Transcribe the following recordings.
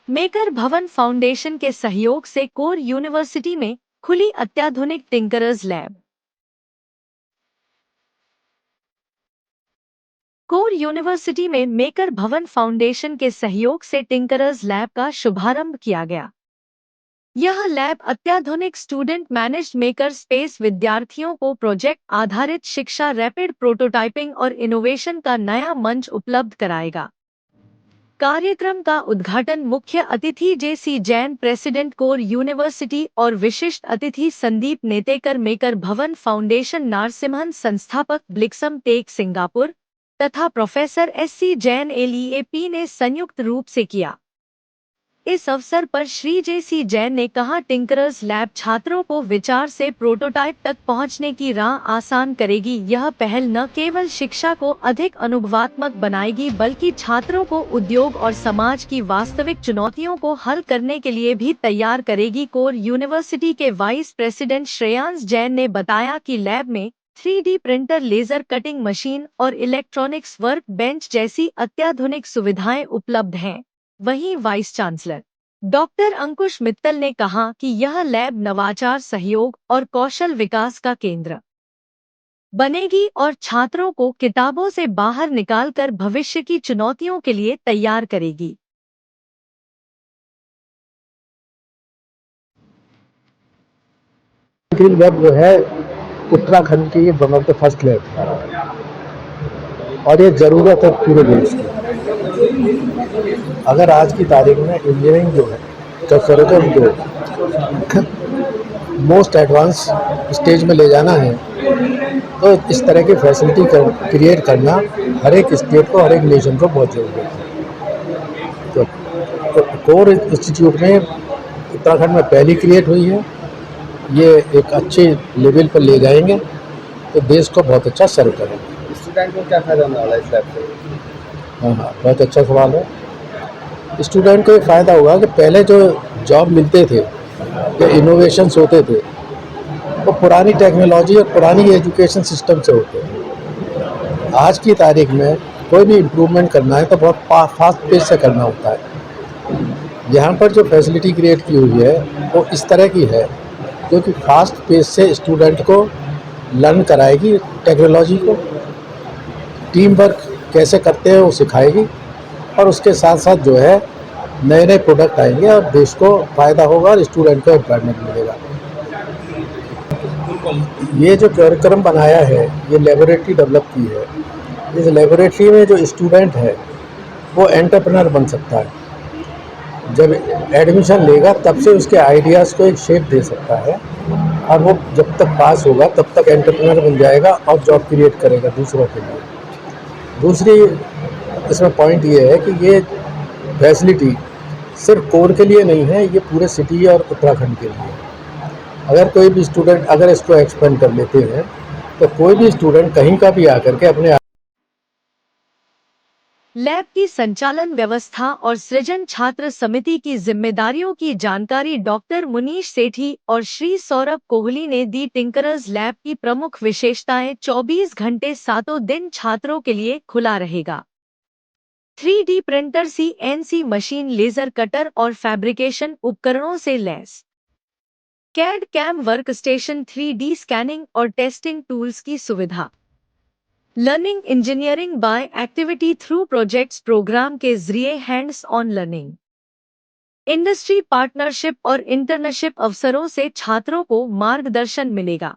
Maker भवन foundation के सहयोग से कोर यूनिवर्सिटी में खुली अत्याधुनिक टिंकरर्स लैब। कोर यूनिवर्सिटी में मेकर भवन फाउंडेशन के सहयोग से टिंकरर्स लैब का शुभारंभ किया गया। यह लैब अत्याधुनिक स्टूडेंट मैनेज्ड मेकर स्पेस विद्यार्थियों को प्रोजेक्ट आधारित शिक्षा, रैपिड प्रोटोटाइपिंग और इनोवेशन का नया मंच उपलब्ध कराएगा। कार्यक्रम का उद्घाटन मुख्य अतिथि जेसी जैन, प्रेसिडेंट कोर यूनिवर्सिटी, और विशिष्ट अतिथि संदीप नेतेकर, मेकर भवन फाउंडेशन नारसिम्हन संस्थापक, ब्लिक्सम टेक सिंगापुर, तथा प्रोफेसर एससी जैन एलईएपी ने संयुक्त रूप से किया। इस अवसर पर श्री जेसी जैन ने कहा, टिंकरर्स लैब छात्रों को विचार से प्रोटोटाइप तक पहुंचने की राह आसान करेगी। यह पहल न केवल शिक्षा को अधिक अनुभवात्मक बनाएगी बल्कि छात्रों को उद्योग और समाज की वास्तविक चुनौतियों को हल करने के लिए भी तैयार करेगी। कोर यूनिवर्सिटी के वाइस प्रेसिडेंट श्रेयांश जैन ने बताया कि लैब में 3D printer, laser cutting machine और इलेक्ट्रॉनिक्स वर्क बेंच जैसी अत्याधुनिक सुविधाएं उपलब्ध हैं। वहीं vice chancellor doctor Ankush Mittal ने कहा कि यह लैब नवाचार, सहयोग और कौशल विकास का केंद्र बनेगी और छात्रों को किताबों से बाहर निकालकर भविष्य की चुनौतियों के लिए तैयार करेगी। ग्रीन लैब जो है उत्तराखंड की one of the first lab, और ये ज़रूरत है पूरे देश की। अगर आज की तारीख में इंजीनियरिंग जो है, करिकुलम जो मोस्ट एडवांस स्टेज में ले जाना है, तो इस तरह की फैसिलिटी क्रिएट करना हर एक स्टेट को, हर एक नेशन को बहुत ज़रूरी है। तो कोर इंस्टीट्यूट में उत्तराखंड में पहली क्रिएट हुई है। ये एक अच्छे लेवल पर ले जाएंगे तो देश को बहुत अच्छा सर्व करेंगे। स्टूडेंट को क्या फायदा होने वाला है इस लैब से? हाँ, बहुत अच्छा सवाल है। स्टूडेंट को ये फ़ायदा होगा कि पहले जो जॉब मिलते थे या इनोवेशंस होते थे वो पुरानी टेक्नोलॉजी और पुरानी एजुकेशन सिस्टम से होते हैं। आज की तारीख में कोई भी इम्प्रूवमेंट करना है तो बहुत फास्ट पेस से करना होता है। यहाँ पर जो फैसिलिटी क्रिएट की हुई है वो इस तरह की है जो कि फास्ट पेस से स्टूडेंट को लर्न कराएगी, टेक्नोलॉजी को, टीम वर्क कैसे करते हैं वो सिखाएगी, और उसके साथ साथ जो है नए नए प्रोडक्ट आएंगे और देश को फ़ायदा होगा और स्टूडेंट को एम्प्लॉयमेंट मिलेगा। ये जो कार्यक्रम बनाया है, ये लेबोरेटरी डेवलप की है। इस लेबोरेटरी में जो स्टूडेंट है वो एंटरप्रेन्योर बन सकता है। जब एडमिशन लेगा तब से उसके आइडियाज़ को एक शेप दे सकता है, और वो जब तक पास होगा तब तक एंटरप्रेन्योर बन जाएगा और जॉब क्रिएट करेगा दूसरों के लिए। दूसरी इसमें पॉइंट ये है कि ये फैसिलिटी सिर्फ कोर के लिए नहीं है, ये पूरे सिटी और उत्तराखंड के लिए। अगर कोई भी स्टूडेंट अगर इसको एक्सपेंड कर लेते हैं तो कोई भी स्टूडेंट कहीं का भी आकर के अपने लैब की संचालन व्यवस्था और सृजन छात्र समिति की जिम्मेदारियों की जानकारी डॉक्टर मुनीश सेठी और श्री सौरभ कोहली ने दी। टिंकरर्स लैब की प्रमुख विशेषताएं: 24 घंटे 7 दिन छात्रों के लिए खुला रहेगा। 3D printer, CNC machine, laser cutter और फैब्रिकेशन उपकरणों से लैस। CAD CAM workstation, 3D scanning और टेस्टिंग टूल्स की सुविधा। Learning engineering by activity through projects programme के जरिए hands on learning. Industry partnership और इंटर्नशिप अवसरों से छात्रों को मार्गदर्शन मिलेगा।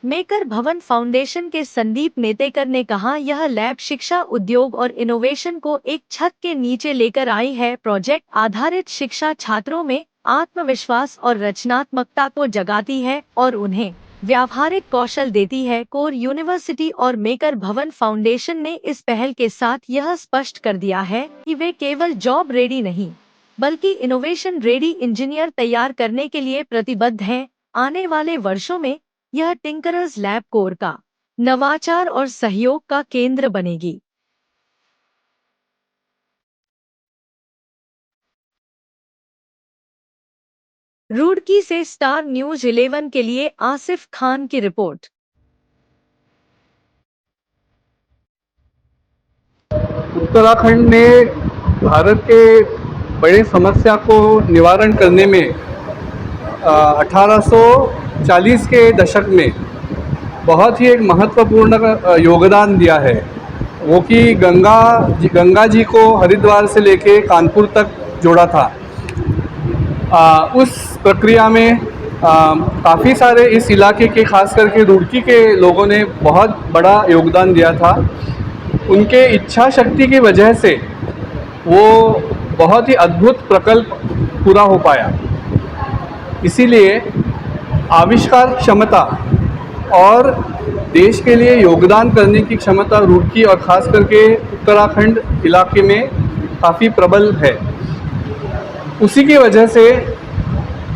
मेकर भवन फाउंडेशन के संदीप नेतेकर ने कहा, यह लैब शिक्षा, उद्योग और इनोवेशन को एक छत के नीचे लेकर आई है। प्रोजेक्ट आधारित शिक्षा छात्रों में आत्मविश्वास और रचनात्मकता को जगाती है और उन्हें व्यावहारिक कौशल देती है। कोर यूनिवर्सिटी और मेकर भवन फाउंडेशन ने इस पहल के साथ यह स्पष्ट कर दिया है कि वे केवल जॉब रेडी नहीं बल्कि इनोवेशन रेडी इंजीनियर तैयार करने के लिए प्रतिबद्ध हैं। आने वाले वर्षों में यह टिंकरर्स लैब कोर का नवाचार और सहयोग का केंद्र बनेगी। रुड़की से स्टार न्यूज 11 के लिए आसिफ खान की रिपोर्ट। उत्तराखंड में भारत के बड़े समस्या को निवारण करने में 1840 के दशक में बहुत ही एक महत्वपूर्ण योगदान दिया है। वो कि गंगा जी को हरिद्वार से लेके कानपुर तक जोड़ा था। उस प्रक्रिया में काफ़ी सारे इस इलाके के, खास करके रुड़की के लोगों ने बहुत बड़ा योगदान दिया था। उनके इच्छा शक्ति की वजह से वो बहुत ही अद्भुत प्रकल्प पूरा हो पाया। इसीलिए आविष्कार क्षमता और देश के लिए योगदान करने की क्षमता रुड़की और ख़ास करके उत्तराखंड इलाके में काफ़ी प्रबल है। उसी की वजह से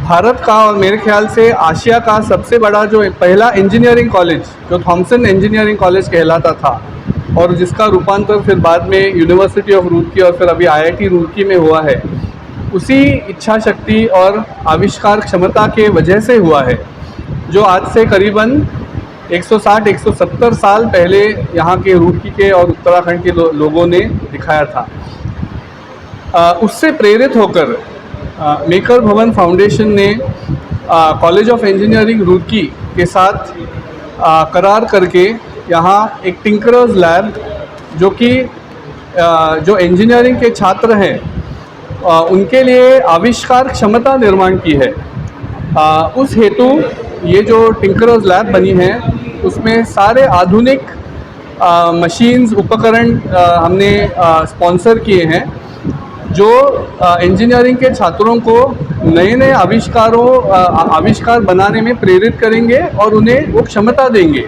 भारत का और मेरे ख्याल से आशिया का सबसे बड़ा जो पहला इंजीनियरिंग कॉलेज, जो थॉमसन इंजीनियरिंग कॉलेज कहलाता था और जिसका रूपांतर फिर बाद में यूनिवर्सिटी ऑफ रुड़की और फिर अभी IIT रुड़की में हुआ है, उसी इच्छा शक्ति और आविष्कार क्षमता के वजह से हुआ है, जो आज से करीबन 160-170 साल पहले यहाँ के रुड़की के और उत्तराखंड के लोगों ने दिखाया था। उससे प्रेरित होकर मेकर भवन फाउंडेशन ने कॉलेज ऑफ इंजीनियरिंग रुड़की के साथ करार करके यहाँ एक टिंकरर्स लैब, जो कि जो इंजीनियरिंग के छात्र हैं उनके लिए आविष्कार क्षमता निर्माण की है। उस हेतु ये जो टिंकरर्स लैब बनी है उसमें सारे आधुनिक मशीन्स, उपकरण हमने स्पॉन्सर किए हैं, जो इंजीनियरिंग के छात्रों को नए नए आविष्कार बनाने में प्रेरित करेंगे और उन्हें वो क्षमता देंगे।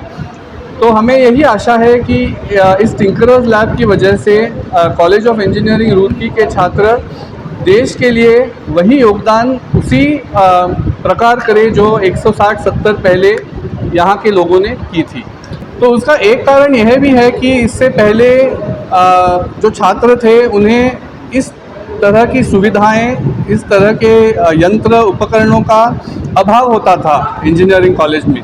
तो हमें यही आशा है कि इस टिंकरर्स लैब की वजह से कॉलेज ऑफ इंजीनियरिंग रुड़की के छात्र देश के लिए वही योगदान उसी प्रकार करे जो 160-70 पहले यहाँ के लोगों ने की थी। तो उसका एक कारण यह भी है कि इससे पहले जो छात्र थे उन्हें इस तरह की सुविधाएं, इस तरह के यंत्र उपकरणों का अभाव होता था इंजीनियरिंग कॉलेज में।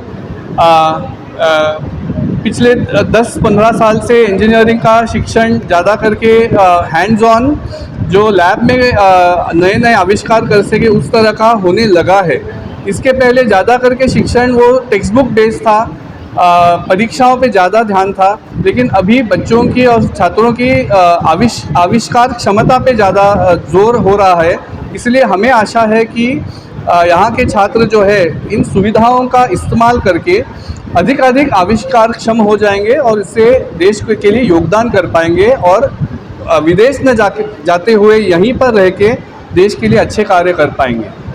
पिछले 10-15 साल से इंजीनियरिंग का शिक्षण ज़्यादा करके हैंड्स ऑन, जो लैब में नए नए आविष्कार कर सके उस तरह का होने लगा है। इसके पहले ज़्यादा करके शिक्षण वो टेक्स्ट बुक बेस्ड था, परीक्षाओं पे ज़्यादा ध्यान था, लेकिन अभी बच्चों की और छात्रों की आविष्कार क्षमता पे ज़्यादा जोर हो रहा है। इसलिए हमें आशा है कि यहाँ के छात्र जो है इन सुविधाओं का इस्तेमाल करके अधिक आविष्कार क्षम हो जाएंगे और इससे देश के लिए योगदान कर पाएंगे और विदेश न जाते हुए यहीं पर रह के देश के लिए अच्छे कार्य कर पाएंगे।